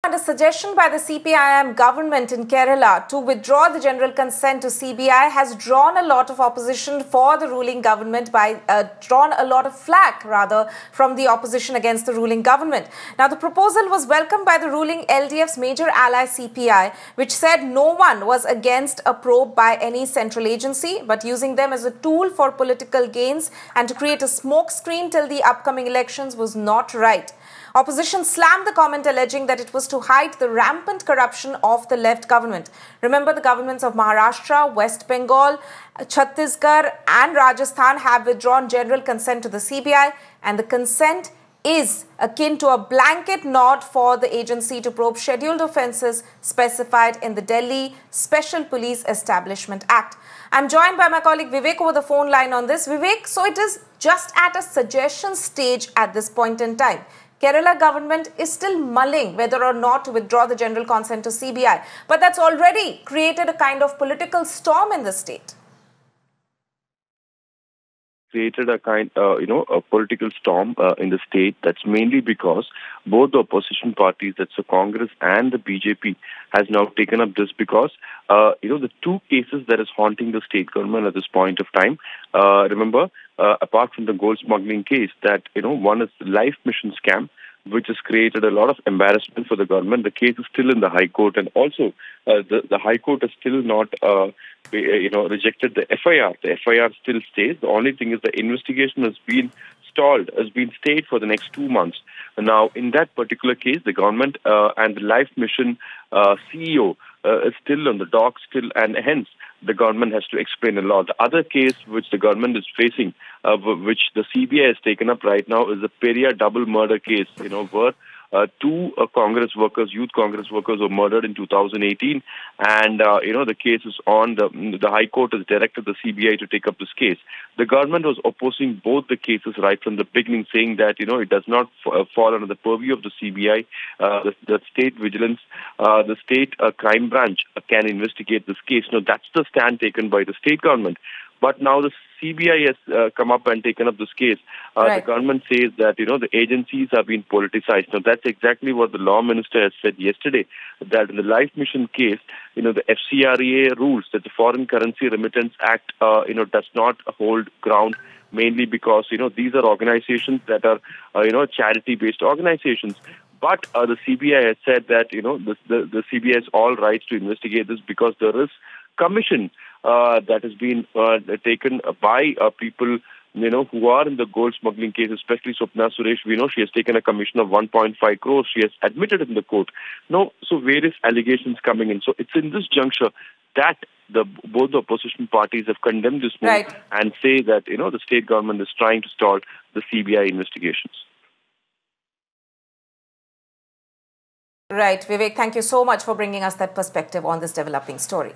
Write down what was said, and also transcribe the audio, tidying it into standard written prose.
And a suggestion by the CPIM government in Kerala to withdraw the general consent to CBI has drawn a lot of opposition for the ruling government drawn a lot of flack rather from the opposition against the ruling government. Now, the proposal was welcomed by the ruling LDF's major ally CPI, which said no one was against a probe by any central agency, but using them as a tool for political gains and to create a smokescreen till the upcoming elections was not right. Opposition slammed the comment, alleging that it was to hide the rampant corruption of the left government. Remember, the governments of Maharashtra, West Bengal, Chhattisgarh and Rajasthan have withdrawn general consent to the CBI, and the consent is akin to a blanket nod for the agency to probe scheduled offences specified in the Delhi Special Police Establishment Act. I'm joined by my colleague Vivek over the phone line on this. Vivek, so it is just at a suggestion stage at this point in time. Kerala government is still mulling whether or not to withdraw the general consent to CBI, but that's already created a kind of political storm in the state. Created a a political storm in the state. That's mainly because both the opposition parties, that's the Congress and the BJP, has now taken up this because, the two cases that is haunting the state government at this point of time. Remember, apart from the gold smuggling case, that, one is the Life Mission scam, which has created a lot of embarrassment for the government. The case is still in the High Court, and also the High Court has still not, rejected the FIR. The FIR still stays. The only thing is the investigation has been stalled, has been stayed for the next 2 months. Now, in that particular case, the government and the Life Mission CEO is still on the dock, and hence the government has to explain a lot. The other case which the government is facing, which the CBI has taken up right now, is the Peria double murder case, where two Congress workers, youth Congress workers, were murdered in 2018, and the case is on. The High Court has directed the CBI to take up this case. The government was opposing both the cases right from the beginning, saying that it does not fall under the purview of the CBI. The state vigilance, the state crime branch can investigate this case. Now, that's the stand taken by the state government. But now the CBI has come up and taken up this case. Right. The government says that, the agencies have been politicized. Now, that's exactly what the law minister has said yesterday, that in the Life Mission case, the FCRA rules, that the Foreign Currency Remittance Act, does not hold ground, mainly because, these are organizations that are, charity-based organizations. But the CBI has said that, the CBI has all rights to investigate this because there is commission that has been taken by people, who are in the gold smuggling case, especially Swapna Suresh. We know she has taken a commission of 1.5 crores. She has admitted in the court. No, so various allegations coming in. So it's in this juncture that both the opposition parties have condemned this move, Right, and say that, the state government is trying to stall the CBI investigations. Right. Vivek, thank you so much for bringing us that perspective on this developing story.